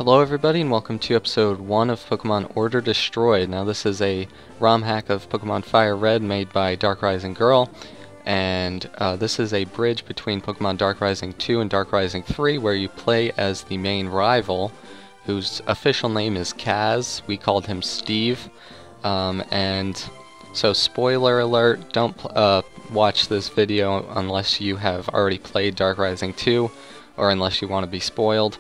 Hello everybody and welcome to episode 1 of Pokemon Order Destroyed. Now this is a ROM hack of Pokemon Fire Red made by DarkRisingGirl, and this is a bridge between Pokemon Dark Rising 2 and Dark Rising 3 where you play as the main rival, whose official name is Kaz. We called him Steve, and so spoiler alert, don't watch this video unless you have already played Dark Rising 2 or unless you want to be spoiled.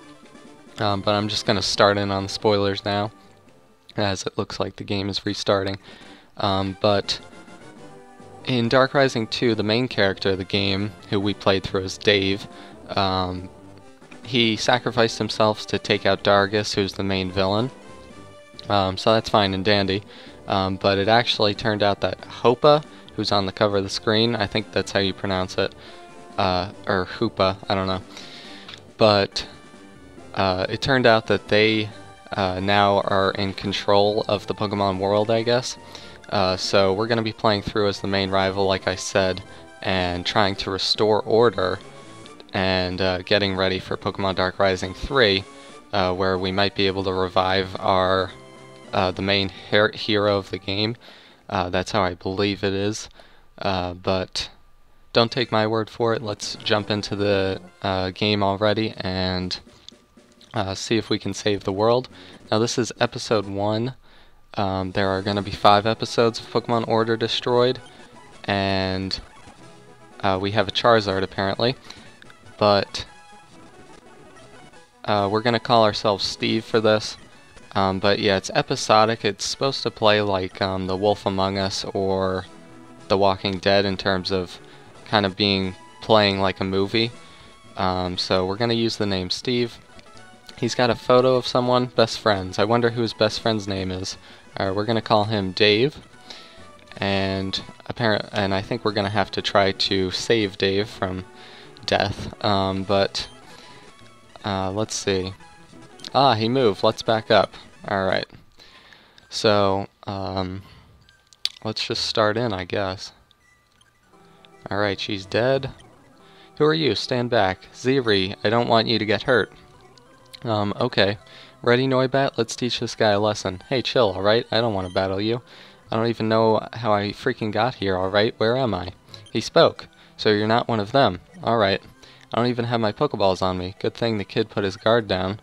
But I'm just going to start in on the spoilers now, as it looks like the game is restarting. But in Dark Rising 2, the main character of the game, who we played through as Dave, he sacrificed himself to take out Dargus, who's the main villain. So that's fine and dandy. But it actually turned out that Hoopa, who's on the cover of the screen, I think that's how you pronounce it, or Hoopa, I don't know. But it turned out that they now are in control of the Pokemon world, I guess. So we're going to be playing through as the main rival, like I said, and trying to restore order and getting ready for Pokemon Dark Rising 3, where we might be able to revive our the main hero of the game. That's how I believe it is. But don't take my word for it. Let's jump into the game already and see if we can save the world. Now this is episode 1. There are going to be 5 episodes of Pokemon Order Destroyed, and we have a Charizard apparently, but we're going to call ourselves Steve for this. But yeah, it's episodic. It's supposed to play like The Wolf Among Us or The Walking Dead in terms of kind of playing like a movie. So we're going to use the name Steve. He's got a photo of someone, best friends. I wonder who his best friend's name is. We're going to call him Dave. And I think we're going to have to try to save Dave from death. But let's see. Ah, he moved. Let's back up. Alright. So, let's just start in, I guess. Alright, she's dead. Who are you? Stand back. Ziri, I don't want you to get hurt. Okay. Ready, Noibat? Let's teach this guy a lesson. Hey, chill, alright? I don't want to battle you. I don't even know how I freaking got here, alright? Where am I? He spoke. So you're not one of them. Alright. I don't even have my Pokeballs on me. Good thing the kid put his guard down.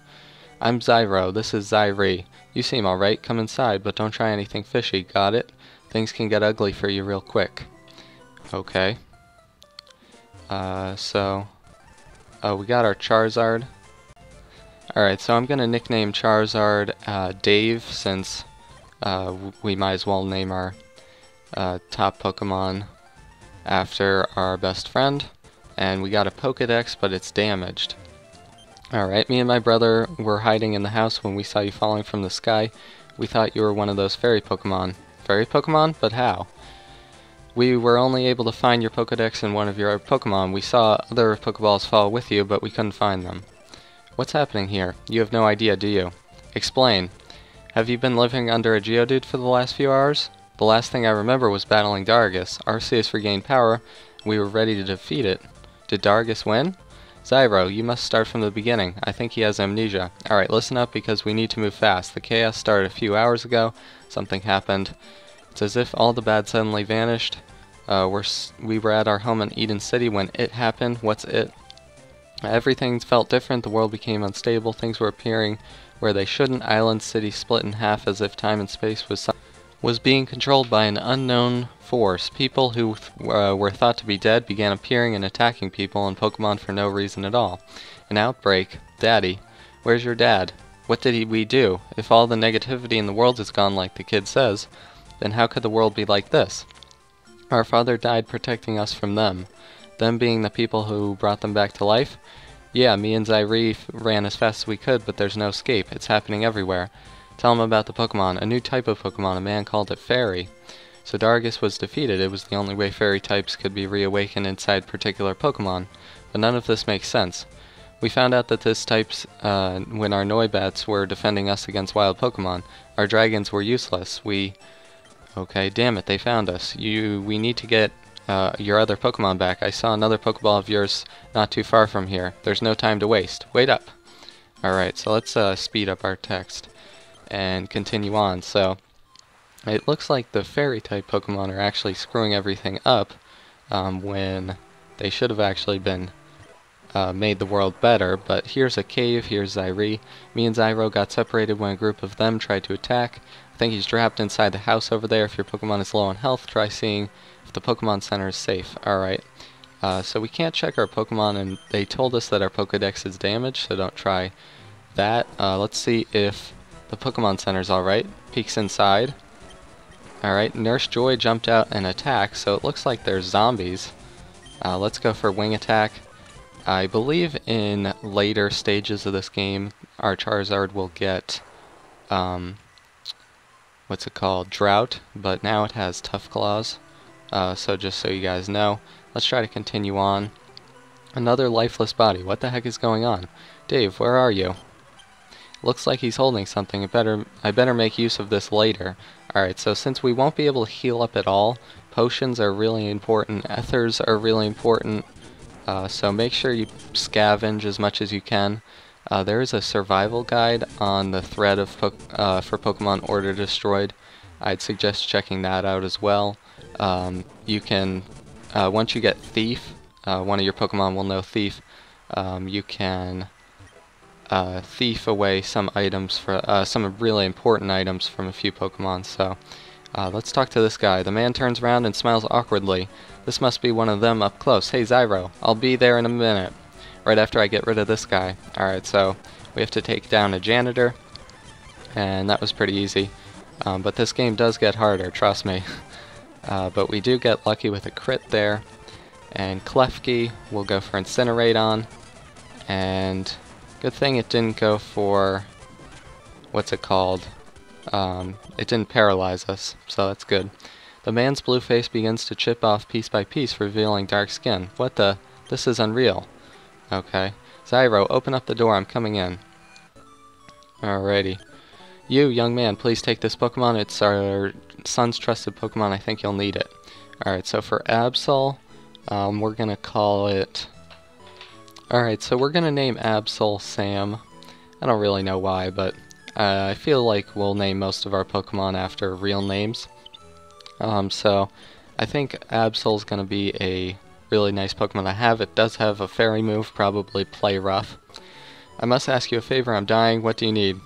I'm Zyro. This is Zyree. You seem alright. Come inside, but don't try anything fishy. Got it? Things can get ugly for you real quick. Okay. We got our Charizard. Alright, so I'm going to nickname Charizard Dave, since we might as well name our top Pokemon after our best friend. And we got a Pokedex, but it's damaged. Alright, me and my brother were hiding in the house when we saw you falling from the sky. We thought you were one of those fairy Pokemon. Fairy Pokemon? But how? We were only able to find your Pokedex in one of your Pokemon. We saw other Pokeballs fall with you, but we couldn't find them. What's happening here? You have no idea, do you? Explain. Have you been living under a Geodude for the last few hours? The last thing I remember was battling Dargus. Arceus regained power. We were ready to defeat it. Did Dargus win? Zyro, you must start from the beginning. I think he has amnesia. Alright, listen up because we need to move fast. The chaos started a few hours ago. Something happened. It's as if all the bad suddenly vanished. We were at our home in Eden City when it happened. What's it? Everything felt different. The world became unstable. Things were appearing where they shouldn't. Island City split in half as if time and space was being controlled by an unknown force. People who were thought to be dead began appearing and attacking people and Pokemon for no reason at all. An outbreak. Daddy. Where's your dad? What did we do? If all the negativity in the world is gone like the kid says, then how could the world be like this? Our father died protecting us from them. Them being the people who brought them back to life? Yeah, me and Zyree ran as fast as we could, but there's no escape. It's happening everywhere. Tell him about the Pokemon. A new type of Pokemon. A man called it Fairy. So Dargus was defeated. It was the only way Fairy types could be reawakened inside particular Pokemon. But none of this makes sense. We found out that this types when our Noibats were defending us against wild Pokemon. Our dragons were useless. Okay, damn it, they found us. We need to get your other Pokemon back. I saw another Pokeball of yours not too far from here. There's no time to waste. Wait up. Alright, so let's speed up our text and continue on. So, it looks like the fairy-type Pokemon are actually screwing everything up when they should have actually been made the world better. But here's a cave, here's Zyre. Me and Zyro got separated when a group of them tried to attack. I think he's trapped inside the house over there. If your Pokemon is low on health, try seeing if the Pokemon Center is safe. Alright. So we can't check our Pokemon, and they told us that our Pokedex is damaged, so don't try that. Let's see if the Pokemon Center's alright. Peeks inside. Alright, Nurse Joy jumped out and attacked, so it looks like there's zombies. Let's go for Wing Attack. I believe in later stages of this game, our Charizard will get, what's it called? Drought, but now it has Tough Claws. So just so you guys know, let's try to continue on. Another lifeless body. What the heck is going on? Dave, where are you? Looks like he's holding something. I better make use of this later. Alright, so since we won't be able to heal up at all, potions are really important, ethers are really important, so make sure you scavenge as much as you can. There is a survival guide on the thread of for Pokemon Order Destroyed. I'd suggest checking that out as well. You can, once you get Thief, one of your Pokemon will know Thief, you can thief away some items, for some really important items from a few Pokemon. So let's talk to this guy. The man turns around and smiles awkwardly. This must be one of them up close. Hey Zyro, I'll be there in a minute. Right after I get rid of this guy. Alright, so we have to take down a janitor, and that was pretty easy. But this game does get harder, trust me. But we do get lucky with a crit there. And Klefki will go for Incinerate on. And good thing it didn't go for, what's it called? It didn't paralyze us, so that's good. The man's blue face begins to chip off piece by piece, revealing dark skin. What the? This is unreal. Okay. Zyro, open up the door, I'm coming in. Alrighty. You, young man, please take this Pokemon. It's our son's trusted Pokemon. I think you'll need it. Alright, so for Absol, we're gonna call it... Alright, so we're gonna name Absol Sam. I don't really know why, but I feel like we'll name most of our Pokemon after real names. So I think Absol's gonna be a really nice Pokemon to have. It does have a fairy move, probably Play Rough. I must ask you a favor, I'm dying. What do you need?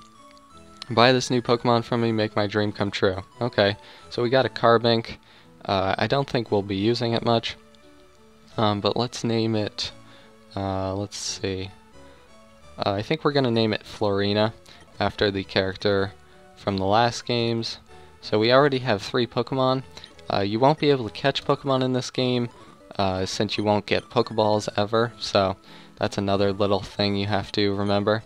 Buy this new Pokemon from me, make my dream come true. Okay, so we got a Carbink. I don't think we'll be using it much. But let's name it, let's see. I think we're gonna name it Florina, after the character from the last games. So we already have 3 Pokemon. You won't be able to catch Pokemon in this game, since you won't get Pokeballs ever, so that's another little thing you have to remember.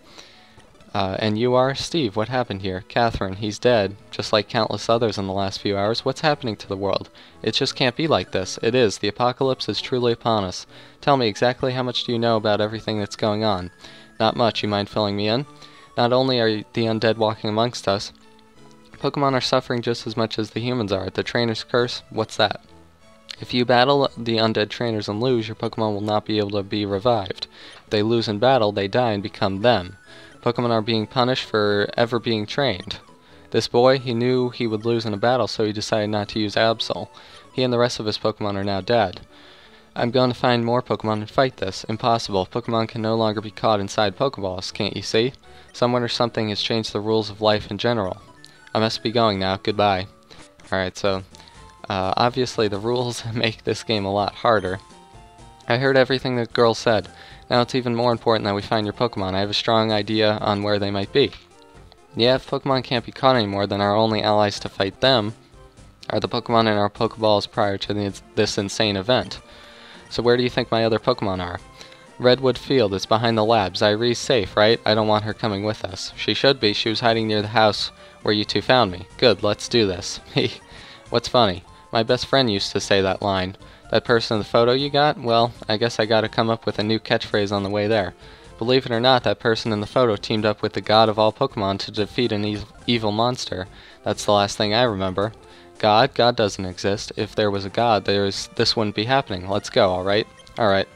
And you are Steve. What happened here? Catherine, he's dead, just like countless others in the last few hours. What's happening to the world? It just can't be like this. It is. The apocalypse is truly upon us. Tell me, exactly how much do you know about everything that's going on? Not much. You mind filling me in? Not only are the undead walking amongst us, Pokemon are suffering just as much as the humans are. The trainer's curse? What's that? If you battle the undead trainers and lose, your Pokemon will not be able to be revived. If they lose in battle, they die and become them. Pokemon are being punished for ever being trained. This boy, he knew he would lose in a battle, so he decided not to use Absol. He and the rest of his Pokemon are now dead. I'm going to find more Pokemon and fight this. Impossible. Pokemon can no longer be caught inside Pokeballs, can't you see? Someone or something has changed the rules of life in general. I must be going now. Goodbye. Alright, so obviously the rules make this game a lot harder. I heard everything the girl said. Now it's even more important that we find your Pokemon. I have a strong idea on where they might be. Yeah, if Pokemon can't be caught anymore, then our only allies to fight them are the Pokemon in our Pokeballs prior to this insane event. So where do you think my other Pokemon are? Redwood Field, it's behind the lab. Zyre's safe, right? I don't want her coming with us. She should be. She was hiding near the house where you two found me. Good, let's do this. What's funny? My best friend used to say that line. That person in the photo you got? Well, I guess I gotta come up with a new catchphrase on the way there. Believe it or not, that person in the photo teamed up with the god of all Pokemon to defeat an evil monster. That's the last thing I remember. God? God doesn't exist. If there was a god, this wouldn't be happening. Let's go, alright? Alright.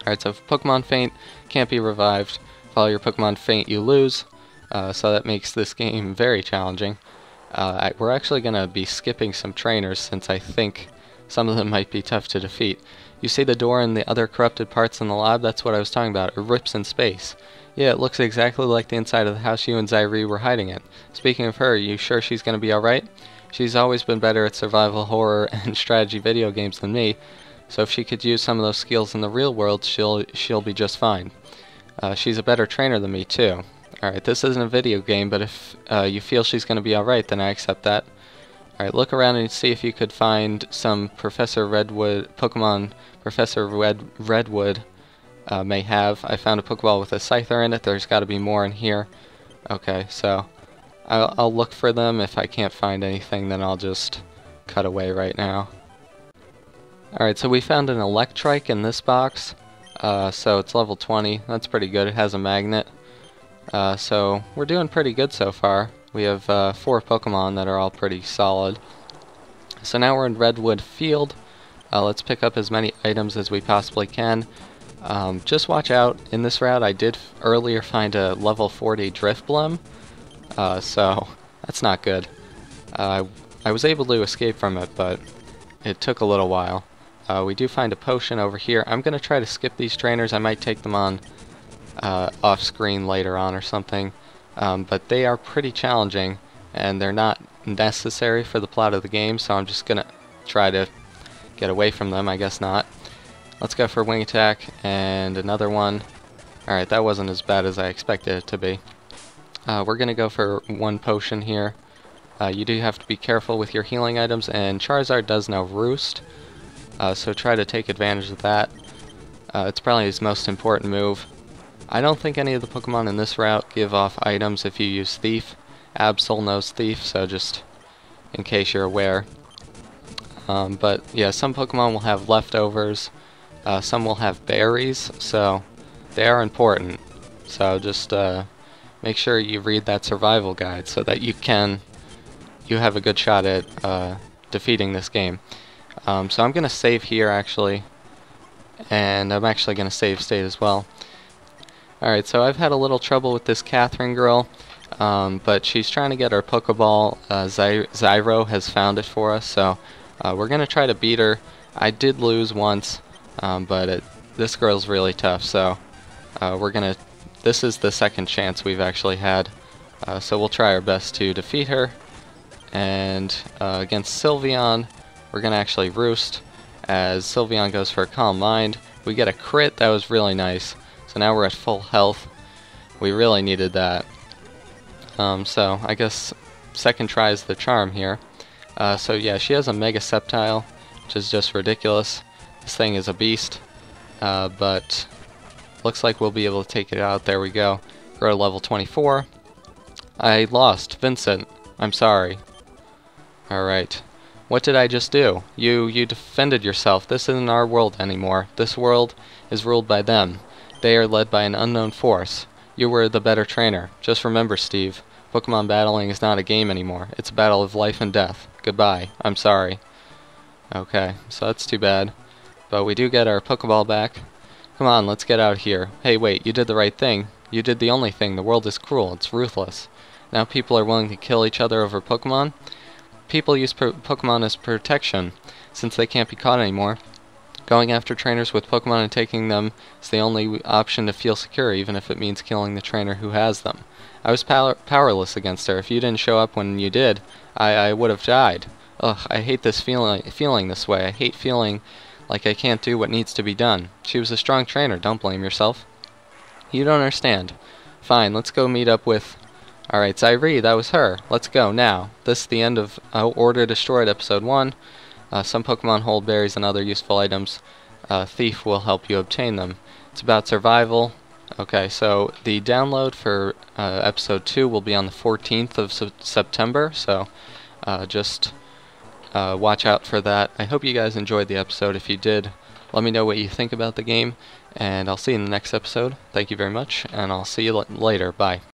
Alright, so if Pokemon faint, can't be revived. If all your Pokemon faint, you lose. So that makes this game very challenging. We're actually going to be skipping some trainers since I think some of them might be tough to defeat. You see the door and the other corrupted parts in the lab? That's what I was talking about. It rips in space. Yeah, it looks exactly like the inside of the house you and Zaire were hiding in. Speaking of her, you sure she's going to be alright? She's always been better at survival, horror, and strategy video games than me, so if she could use some of those skills in the real world, she'll be just fine. She's a better trainer than me, too. Alright, this isn't a video game, but if you feel she's going to be alright, then I accept that. Alright, look around and see if you could find some Pokemon Professor Redwood may have. I found a Pokeball with a Scyther in it. There's got to be more in here. Okay, so I'll look for them. If I can't find anything, then I'll just cut away right now. Alright, so we found an Electrike in this box. So it's level 20. That's pretty good. It has a magnet. So we're doing pretty good so far. We have 4 Pokemon that are all pretty solid. So now we're in Redwood Field. Let's pick up as many items as we possibly can. Just watch out. In this route I did earlier find a level 40 Drifblim. So that's not good. I was able to escape from it, but it took a little while. We do find a potion over here. I'm going to try to skip these trainers. I might take them on off screen later on or something. But they are pretty challenging, and they're not necessary for the plot of the game, so I'm just going to try to get away from them. I guess not. Let's go for Wing Attack and another one. Alright, that wasn't as bad as I expected it to be. We're going to go for 1 potion here. You do have to be careful with your healing items, and Charizard does know Roost, so try to take advantage of that. It's probably his most important move. I don't think any of the Pokemon in this route give off items if you use Thief. Absol knows Thief, so just in case you're aware. But yeah, some Pokemon will have leftovers, some will have berries, so they are important. So just make sure you read that survival guide so that you have a good shot at defeating this game. So I'm going to save here actually, and I'm actually going to save state as well. Alright, so I've had a little trouble with this Catherine girl, but she's trying to get her Pokeball. Zyro has found it for us, so we're going to try to beat her. I did lose once, but this girl's really tough, so this is the second chance we've actually had, so we'll try our best to defeat her. And against Sylveon, we're going to actually Roost, as Sylveon goes for a Calm Mind. We get a crit. That was really nice. So now we're at full health. We really needed that. So I guess second try is the charm here. So yeah, she has a Mega Sceptile, which is just ridiculous. This thing is a beast, but looks like we'll be able to take it out. There we go. Grow to level 24. I lost. Vincent, I'm sorry. Alright. What did I just do? You defended yourself. This isn't our world anymore. This world is ruled by them. They are led by an unknown force. You were the better trainer. Just remember, Steve, Pokemon battling is not a game anymore. It's a battle of life and death. Goodbye. I'm sorry. Okay, so that's too bad. But we do get our Pokeball back. Come on, let's get out of here. Hey, wait, you did the right thing. You did the only thing. The world is cruel. It's ruthless. Now people are willing to kill each other over Pokemon. People use Pokemon as protection, since they can't be caught anymore. Going after trainers with Pokemon and taking them is the only option to feel secure, even if it means killing the trainer who has them. I was powerless against her. If you didn't show up when you did, I would have died. Ugh, I hate this feeling this way. I hate feeling like I can't do what needs to be done. She was a strong trainer. Don't blame yourself. You don't understand. Fine, let's go meet up with... Alright, Zaire, that was her. Let's go, now. This is the end of Order Destroyed Episode 1. Some Pokemon hold berries and other useful items. Thief will help you obtain them. It's about survival. Okay, so the download for Episode 2 will be on the 14th of September, so just watch out for that. I hope you guys enjoyed the episode. If you did, let me know what you think about the game, and I'll see you in the next episode. Thank you very much, and I'll see you later. Bye.